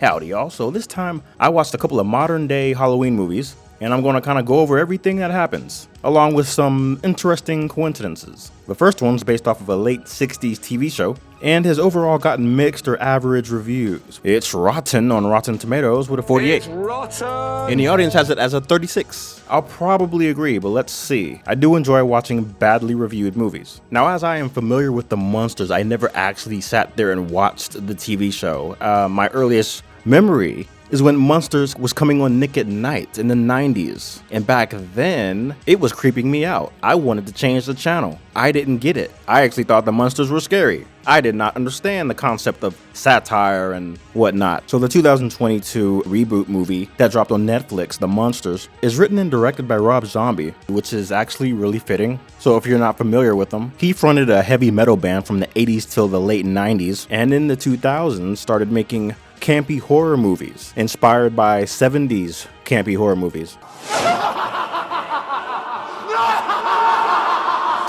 Howdy y'all, so this time I watched a couple of modern day Halloween movies, and I'm going to kind of go over everything that happens, along with some interesting coincidences. The first one's based off of a late 60s TV show, and has overall gotten mixed or average reviews. It's rotten on Rotten Tomatoes with a 48. It's rotten! And the audience has it as a 36. I'll probably agree, but let's see. I do enjoy watching badly reviewed movies. Now, as I am familiar with the Munsters, I never actually sat there and watched the TV show. My earliest memory is when Munsters was coming on Nick at Night in the 90s. And back then, it was creeping me out. I wanted to change the channel. I didn't get it. I actually thought the Munsters were scary. I did not understand the concept of satire and whatnot. So the 2022 Reboot movie that dropped on Netflix, The Munsters, is written and directed by Rob Zombie, which is actually really fitting. So if you're not familiar with him, he fronted a heavy metal band from the 80s till the late 90s, and in the 2000s started making campy horror movies, inspired by 70s campy horror movies.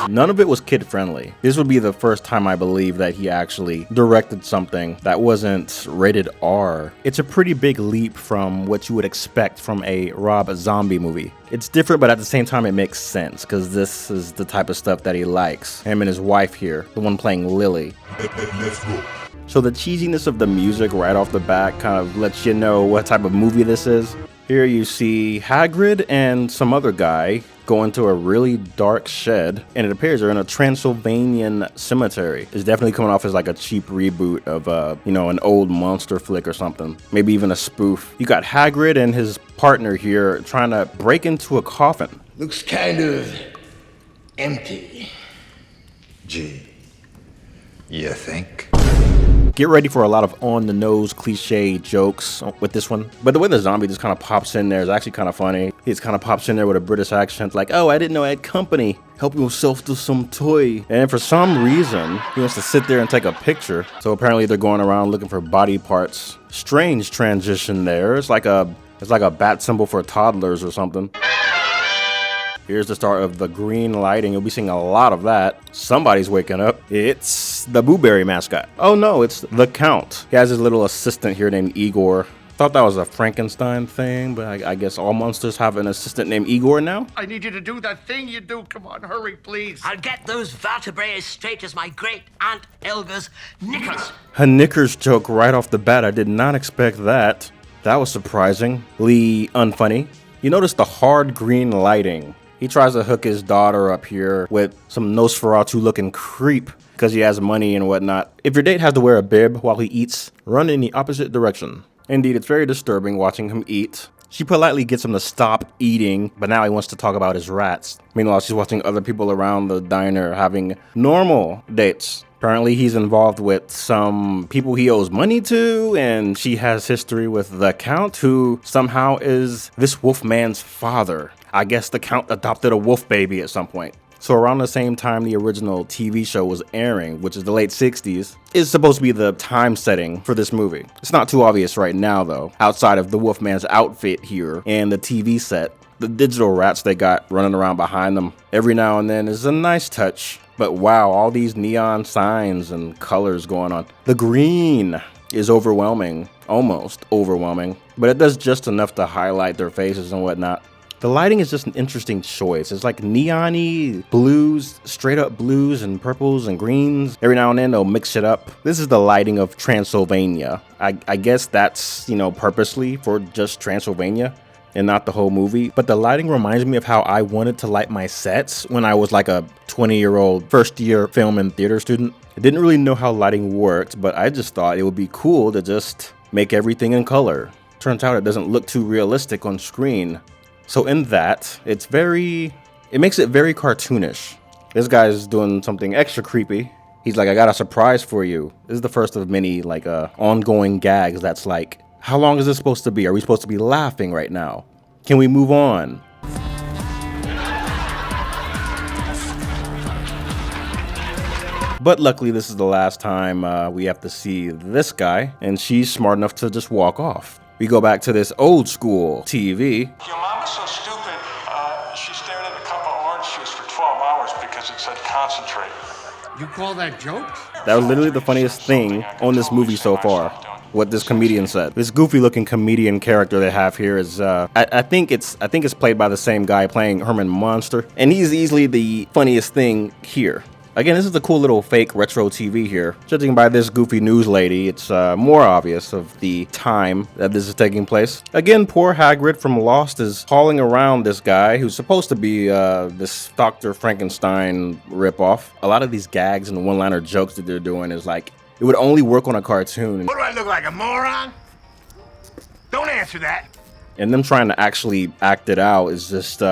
None of it was kid-friendly. This would be the first time I believe that he actually directed something that wasn't rated R. It's a pretty big leap from what you would expect from a Rob Zombie movie. It's different, but at the same time it makes sense, because this is the type of stuff that he likes. Him and his wife here, the one playing Lily. Let's go. So the cheesiness of the music right off the bat kind of lets you know what type of movie this is. Here you see Hagrid and some other guy go into a really dark shed, and it appears they're in a Transylvanian cemetery. It's definitely coming off as like a cheap reboot of an old monster flick or something. Maybe even a spoof. You got Hagrid and his partner here trying to break into a coffin. Looks kind of empty. Gee, you think? Get ready for a lot of on-the-nose cliche jokes with this one. But the way the zombie just kind of pops in there is actually kind of funny. He just kind of pops in there with a British accent like, "Oh, I didn't know I had company. Help yourself to some toy." And for some reason, he wants to sit there and take a picture. So apparently they're going around looking for body parts. Strange transition there. It's like a bat symbol for toddlers or something. Here's the start of the green lighting. You'll be seeing a lot of that. Somebody's waking up. It's the Booberry mascot. Oh no, it's the Count. He has his little assistant here named Igor. Thought that was a Frankenstein thing, but I guess all monsters have an assistant named Igor now. I need you to do that thing you do. Come on, hurry, please. I'll get those vertebrae as straight as my great Aunt Elga's knickers. Her knickers joke right off the bat. I did not expect that. That was surprisingly unfunny. You notice the hard green lighting. He tries to hook his daughter up here with some Nosferatu-looking creep because he has money and whatnot. If your date has to wear a bib while he eats, run in the opposite direction. Indeed, it's very disturbing watching him eat. She politely gets him to stop eating, but now he wants to talk about his rats. Meanwhile, she's watching other people around the diner having normal dates. Apparently, he's involved with some people he owes money to, and she has history with the Count, who somehow is this wolf man's father. I guess the Count adopted a wolf baby at some point. So around the same time the original TV show was airing, which is the late 60s, is supposed to be the time setting for this movie. It's not too obvious right now, though, outside of the Wolfman's outfit here and the TV set. The digital rats they got running around behind them every now and then is a nice touch. But wow, all these neon signs and colors going on. The green is overwhelming, almost overwhelming, but it does just enough to highlight their faces and whatnot. The lighting is just an interesting choice. It's like neon-y blues, straight up blues and purples and greens. Every now and then they'll mix it up. This is the lighting of Transylvania. I guess that's, purposely for just Transylvania and not the whole movie. But the lighting reminds me of how I wanted to light my sets when I was like a 20-year-old first-year film and theater student. I didn't really know how lighting worked, but I just thought it would be cool to just make everything in color. Turns out it doesn't look too realistic on screen. So in that, it makes it very cartoonish. This guy's doing something extra creepy. He's like, "I got a surprise for you." This is the first of many ongoing gags that's like, how long is this supposed to be? Are we supposed to be laughing right now? Can we move on? But luckily this is the last time we have to see this guy, and she's smart enough to just walk off. We go back to this old school TV. Your mom is so stupid, she stared at a cup of orange juice for 12 hours because it said concentrate. You call that jokes? That was literally the funniest thing on this movie so far. what this comedian said. This goofy looking comedian character they have here is I think it's played by the same guy playing Herman Munster, and he's easily the funniest thing here. Again, this is a cool little fake retro TV here. Judging by this goofy news lady, it's more obvious of the time that this is taking place. Again, poor Hagrid from Lost is hauling around this guy who's supposed to be this Dr. Frankenstein ripoff. A lot of these gags and one-liner jokes that they're doing is like, it would only work on a cartoon. What do I look like, a moron? Don't answer that. And them trying to actually act it out is just,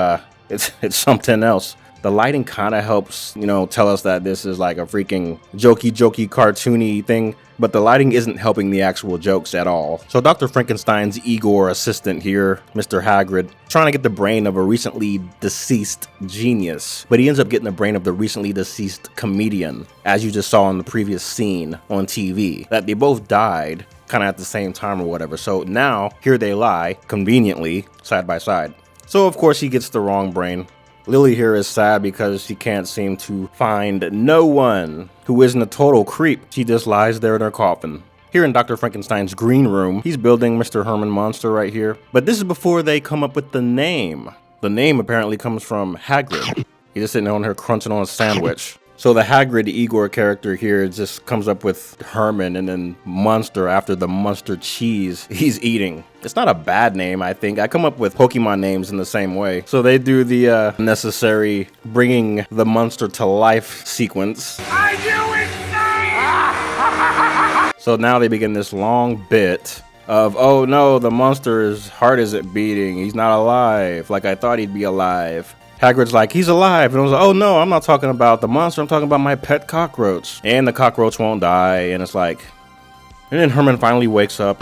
it's something else. The lighting kind of helps, you know, tell us that this is like a freaking jokey, cartoony thing, but the lighting isn't helping the actual jokes at all. So Dr. Frankenstein's Igor assistant here, Mr. Hagrid, trying to get the brain of a recently deceased genius, but he ends up getting the brain of the recently deceased comedian, as you just saw in the previous scene on TV, that they both died kind of at the same time or whatever. So now, here they lie, conveniently, side by side. So of course he gets the wrong brain. Lily here is sad because she can't seem to find no one who isn't a total creep. She just lies there in her coffin. Here in Dr. Frankenstein's green room, he's building Mr. Herman Munster right here. But this is before they come up with the name. The name apparently comes from Hagrid. He's just sitting on here crunching on a sandwich. So the Hagrid Igor character here just comes up with Herman and then Munster after the Munster cheese he's eating. It's not a bad name, I think. I come up with Pokemon names in the same way. So they do the necessary bringing the Munster to life sequence. I knew it, So now they begin this long bit of, oh no, the Munster's heart isn't beating. He's not alive like I thought he'd be alive. Hagrid's like, he's alive. And I was like, oh no, I'm not talking about the monster. I'm talking about my pet cockroach. And the cockroach won't die. And it's like, and then Herman finally wakes up.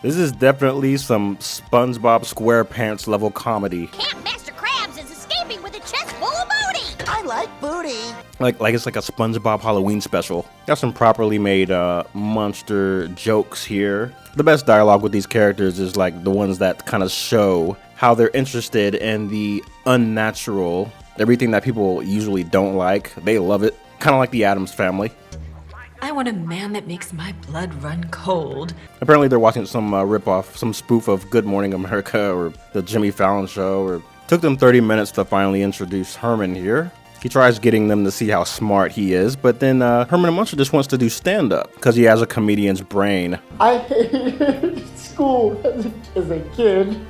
This is definitely some Spongebob Squarepants level comedy. Camp Master Krabs is escaping with a chest full of booty. I like booty. Like it's like a Spongebob Halloween special. Got some properly made monster jokes here. The best dialogue with these characters is like the ones that kind of show how they're interested in the unnatural, everything that people usually don't like. They love it. Kind of like the Addams Family. I want a man that makes my blood run cold. Apparently they're watching some ripoff, some spoof of Good Morning America or the Jimmy Fallon Show. Or took them 30 minutes to finally introduce Herman here. He tries getting them to see how smart he is, but then Herman Munster just wants to do stand-up because he has a comedian's brain. I hated school as a kid.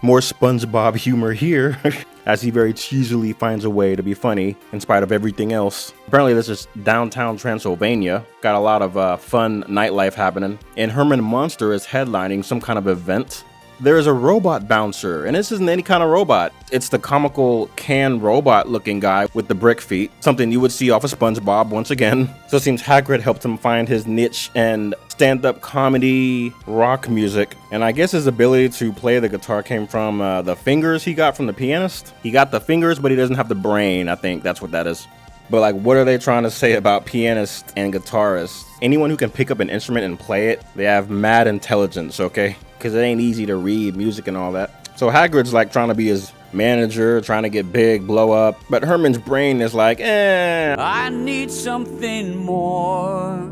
More SpongeBob humor here, as he very cheesily finds a way to be funny in spite of everything else. Apparently this is downtown Transylvania. Got a lot of fun nightlife happening. And Herman Munster is headlining some kind of event. There is a robot bouncer, and this isn't any kind of robot. It's the comical can robot looking guy with the brick feet, something you would see off of SpongeBob once again. So it seems Hagrid helped him find his niche and stand-up comedy rock music. And I guess his ability to play the guitar came from the fingers he got from the pianist. He got the fingers, but he doesn't have the brain. I think that's what that is. But like, what are they trying to say about pianists and guitarists? Anyone who can pick up an instrument and play it, they have mad intelligence, okay? Because it ain't easy to read music and all that. So Hagrid's like trying to be his manager, trying to get big, blow up. But Herman's brain is like, I need something more.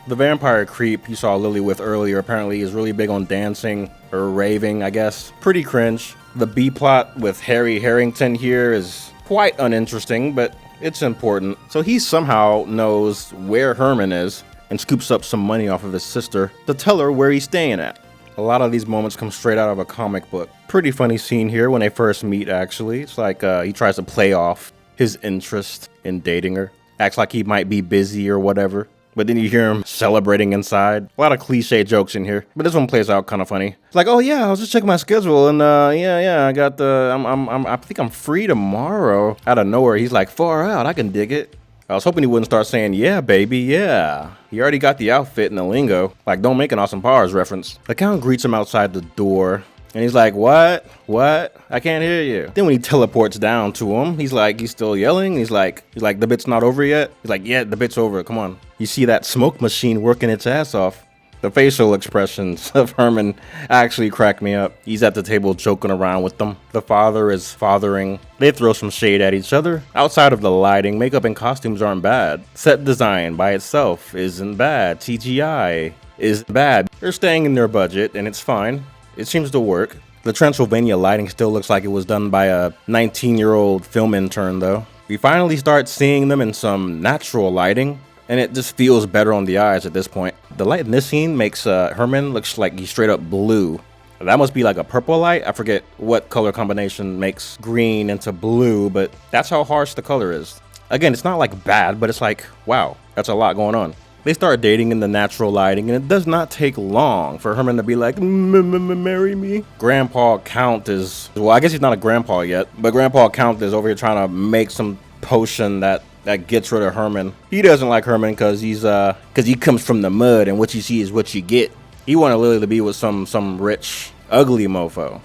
The vampire creep you saw Lily with earlier apparently is really big on dancing or raving, I guess. Pretty cringe. The B-plot with Harry Harrington here is quite uninteresting, but it's important. So he somehow knows where Herman is and scoops up some money off of his sister to tell her where he's staying at. A lot of these moments come straight out of a comic book. Pretty funny scene here when they first meet, actually. It's like he tries to play off his interest in dating her. Acts like he might be busy or whatever. But then you hear him celebrating inside. A lot of cliche jokes in here, but this one plays out kind of funny. It's like, oh yeah, I was just checking my schedule, and I got I think I'm free tomorrow. Out of nowhere, he's like, far out, I can dig it. I was hoping he wouldn't start saying, yeah, baby, yeah. He already got the outfit and the lingo. Like, don't make an Austin Powers reference. The Count greets him outside the door, and he's like, what? What? I can't hear you. Then when he teleports down to him, he's still yelling. He's like, the bit's not over yet? He's like, yeah, the bit's over, come on. You see that smoke machine working its ass off. The facial expressions of Herman actually crack me up. He's at the table joking around with them. The father is fathering. They throw some shade at each other. Outside of the lighting, makeup and costumes aren't bad. Set design by itself isn't bad. CGI is bad. They're staying in their budget and it's fine. It seems to work. The Transylvania lighting still looks like it was done by a 19-year-old film intern though. We finally start seeing them in some natural lighting, and it just feels better on the eyes at this point. The light in this scene makes Herman looks like he's straight up blue. That must be like a purple light. I forget what color combination makes green into blue, but that's how harsh the color is. Again, it's not like bad, but it's like, wow, that's a lot going on. They start dating in the natural lighting, and it does not take long for Herman to be like, marry me. Grandpa Count is, well, I guess he's not a grandpa yet, but Grandpa Count is over here trying to make some potion that gets rid of Herman. He doesn't like Herman because he comes from the mud, and what you see is what you get. He wanted Lily to be with some rich, ugly mofo.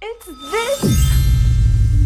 It's this.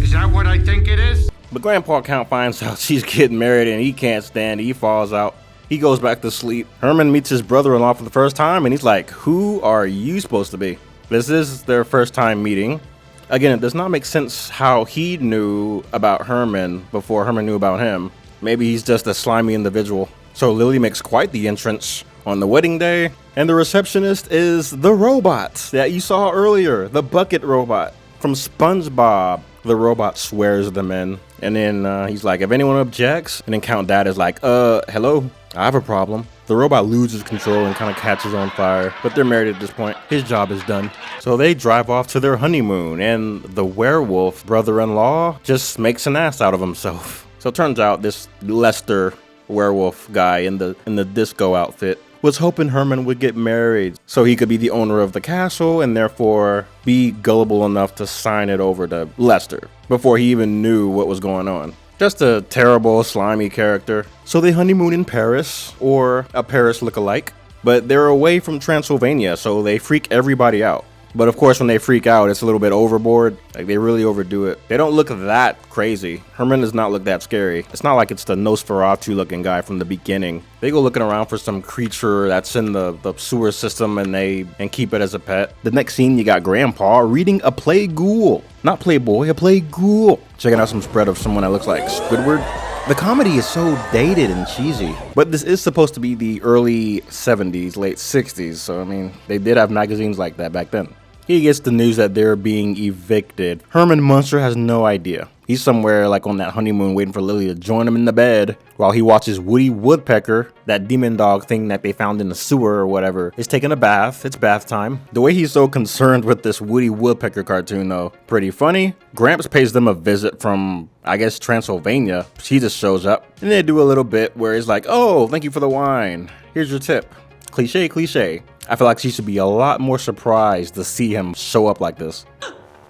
Is that what I think it is? But Grandpa Count finds out she's getting married, and he can't stand it. He falls out. He goes back to sleep. Herman meets his brother-in-law for the first time, and he's like, who are you supposed to be? This is their first time meeting. Again, it does not make sense how he knew about Herman before Herman knew about him. Maybe he's just a slimy individual. So Lily makes quite the entrance on the wedding day, and the receptionist is the robot that you saw earlier, the bucket robot from SpongeBob. The robot swears them in, and then he's like, if anyone objects, and then Count Dad is like, hello, I have a problem. The robot loses control and kind of catches on fire, but they're married at this point. His job is done. So they drive off to their honeymoon, and the werewolf brother-in-law just makes an ass out of himself. So it turns out this Lester werewolf guy in the disco outfit was hoping Herman would get married so he could be the owner of the castle and therefore be gullible enough to sign it over to Lester before he even knew what was going on. Just a terrible, slimy character. So they honeymoon in Paris, or a Paris look-alike, but they're away from Transylvania, so they freak everybody out. But of course, when they freak out, it's a little bit overboard. Like, they really overdo it. They don't look that crazy. Herman does not look that scary. It's not like it's the Nosferatu looking guy from the beginning. They go looking around for some creature that's in the sewer system and keep it as a pet. The next scene, you got Grandpa reading a Play Ghoul. Not Playboy, a Play Ghoul. Checking out some spread of someone that looks like Squidward. The comedy is so dated and cheesy, but this is supposed to be the early 70s, late 60s, so I mean, they did have magazines like that back then. He gets the news that they're being evicted. Herman Munster has no idea. He's somewhere like on that honeymoon waiting for Lily to join him in the bed while he watches Woody Woodpecker, that demon dog thing that they found in the sewer or whatever, is taking a bath. It's bath time. The way he's so concerned with this Woody Woodpecker cartoon though, pretty funny. Gramps pays them a visit from, I guess, Transylvania. He just shows up and they do a little bit where he's like, oh, thank you for the wine. Here's your tip. Cliche, cliche. I feel like she should be a lot more surprised to see him show up like this.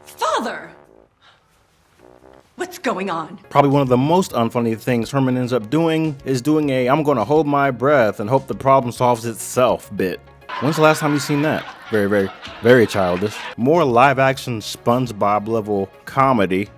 Father! What's going on? Probably one of the most unfunny things Herman ends up doing is doing a I'm gonna hold my breath and hope the problem solves itself bit. When's the last time you seen that? Very, very, very childish. More live action SpongeBob level comedy.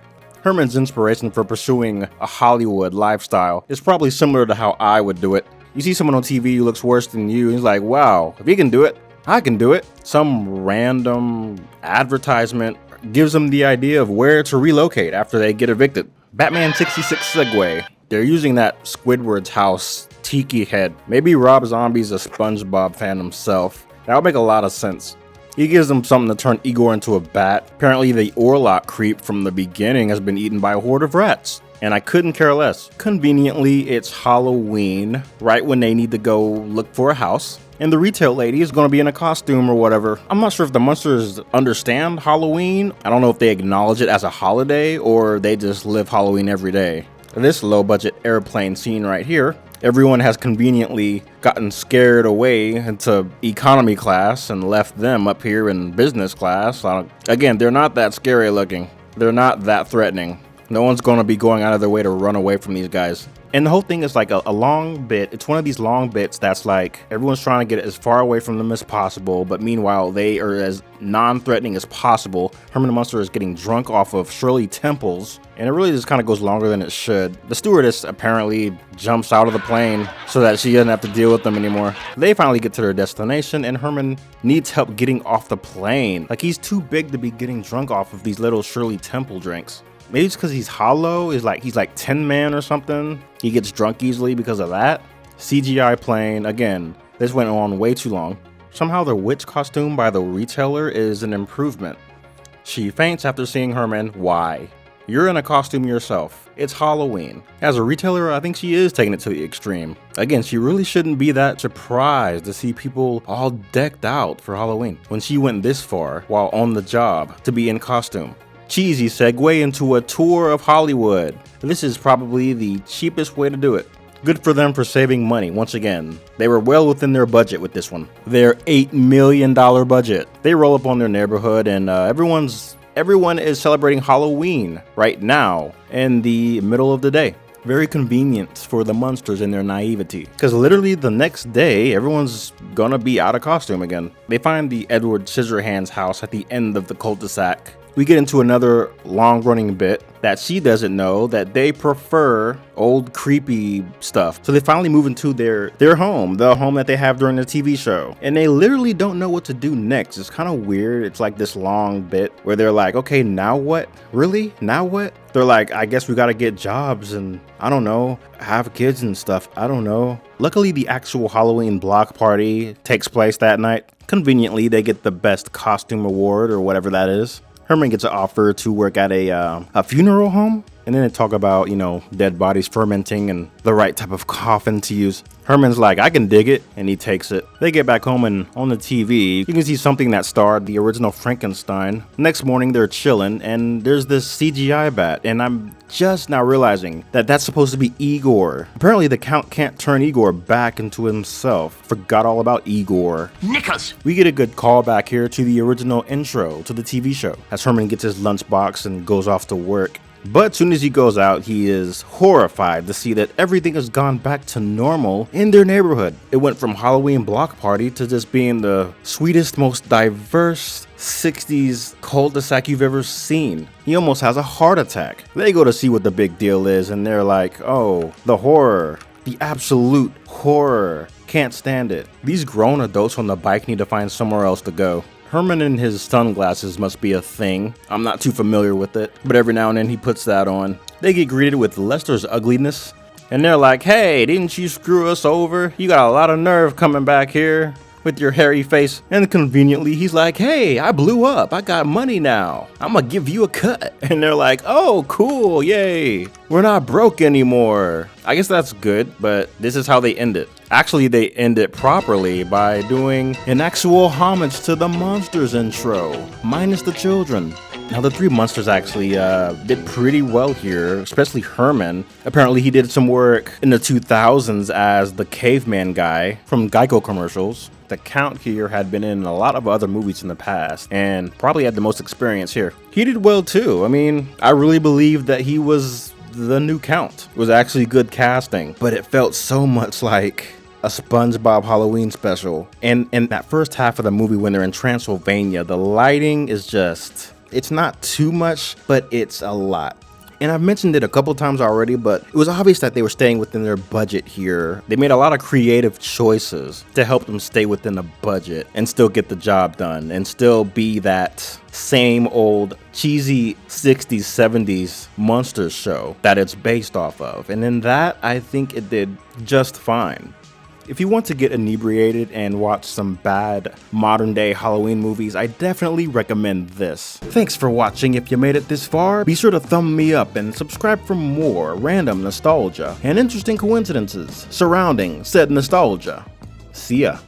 Herman's inspiration for pursuing a Hollywood lifestyle is probably similar to how I would do it. You see someone on TV who looks worse than you, and he's like, wow, if he can do it, I can do it. Some random advertisement gives them the idea of where to relocate after they get evicted. Batman 66 segue. They're using that Squidward's house tiki head. Maybe Rob Zombie's a SpongeBob fan himself. That would make a lot of sense. He gives them something to turn Igor into a bat. Apparently the Orlok creep from the beginning has been eaten by a horde of rats. And I couldn't care less. Conveniently, it's Halloween, right when they need to go look for a house. And the retail lady is going to be in a costume or whatever. I'm not sure if the Munsters understand Halloween. I don't know if they acknowledge it as a holiday or they just live Halloween every day. This low-budget airplane scene right here, everyone has conveniently gotten scared away into economy class and left them up here in business class. Again, they're not that scary looking. They're not that threatening. No one's going to be going out of their way to run away from these guys. And the whole thing is like a long bit. It's one of these long bits that's like everyone's trying to get as far away from them as possible, but meanwhile they are as non-threatening as possible. Herman the Munster is getting drunk off of Shirley Temples, and it really just kind of goes longer than it should. The stewardess apparently jumps out of the plane so that she doesn't have to deal with them anymore. They finally get to their destination, and Herman needs help getting off the plane. Like, he's too big to be getting drunk off of these little Shirley Temple drinks. Maybe it's because he's hollow, he's like Tin Man or something. He gets drunk easily because of that. CGI plane, again, this went on way too long. Somehow the witch costume by the retailer is an improvement. She faints after seeing Herman. Why? You're in a costume yourself. It's Halloween. As a retailer, I think she is taking it to the extreme. Again, she really shouldn't be that surprised to see people all decked out for Halloween when she went this far while on the job to be in costume. Cheesy segue into a tour of Hollywood. This is probably the cheapest way to do it. Good for them for saving money. Once again, they were well within their budget with this one. Their $8 million budget. They roll up on their neighborhood, and everyone is celebrating Halloween right now in the middle of the day. Very convenient for the Munsters in their naivety, because literally the next day everyone's gonna be out of costume again. They find the Edward Scissorhands house at the end of the cul-de-sac. We get into another long-running bit that she doesn't know that they prefer old creepy stuff. So they finally move into their home, the home that they have during the TV show. And they literally don't know what to do next. It's kind of weird. It's like this long bit where they're like, okay, now what? Really? Now what? They're like, I guess we gotta get jobs and I don't know, have kids and stuff. I don't know. Luckily, the actual Halloween block party takes place that night. Conveniently, they get the best costume award or whatever that is. Herman gets an offer to work at a funeral home, and then they talk about, you know, dead bodies fermenting and the right type of coffin to use. Herman's like, I can dig it, and he takes it. They get back home, and on the TV, you can see something that starred the original Frankenstein. Next morning, they're chilling, and there's this CGI bat, and I'm just now realizing that that's supposed to be Igor. Apparently, the Count can't turn Igor back into himself. Forgot all about Igor. Knickers! We get a good callback here to the original intro to the TV show, as Herman gets his lunchbox and goes off to work. But soon as he goes out, he is horrified to see that everything has gone back to normal in their neighborhood. It went from Halloween block party to just being the sweetest, most diverse 60s cul-de-sac you've ever seen. He almost has a heart attack. They go to see what the big deal is, and they're like, oh, the horror. The absolute horror. Can't stand it. These grown adults on the bike need to find somewhere else to go. Herman and his sunglasses must be a thing. I'm not too familiar with it, but every now and then he puts that on. They get greeted with Lester's ugliness, and they're like, hey, didn't you screw us over? You got a lot of nerve coming back here with your hairy face. And conveniently, he's like, hey, I blew up. I got money now. I'm gonna give you a cut. And they're like, oh, cool, yay. We're not broke anymore. I guess that's good, but this is how they end it. Actually, they end it properly by doing an actual homage to the Munsters intro, minus the children. Now, the three Munsters actually did pretty well here, especially Herman. Apparently, he did some work in the 2000s as the caveman guy from Geico commercials. The Count here had been in a lot of other movies in the past and probably had the most experience here. He did well too. I mean, I really believe that he was the new Count. It was actually good casting, but it felt so much like a Spongebob Halloween Special. And in that first half of the movie when they're in Transylvania, the lighting is just, it's not too much, but it's a lot. And I've mentioned it a couple times already, but it was obvious that they were staying within their budget here. They made a lot of creative choices to help them stay within the budget and still get the job done and still be that same old cheesy 60s, 70s Munsters show that it's based off of. And in that, I think it did just fine. If you want to get inebriated and watch some bad modern day Halloween movies, I definitely recommend this. Thanks for watching. If you made it this far, be sure to thumb me up and subscribe for more random nostalgia and interesting coincidences surrounding said nostalgia. See ya.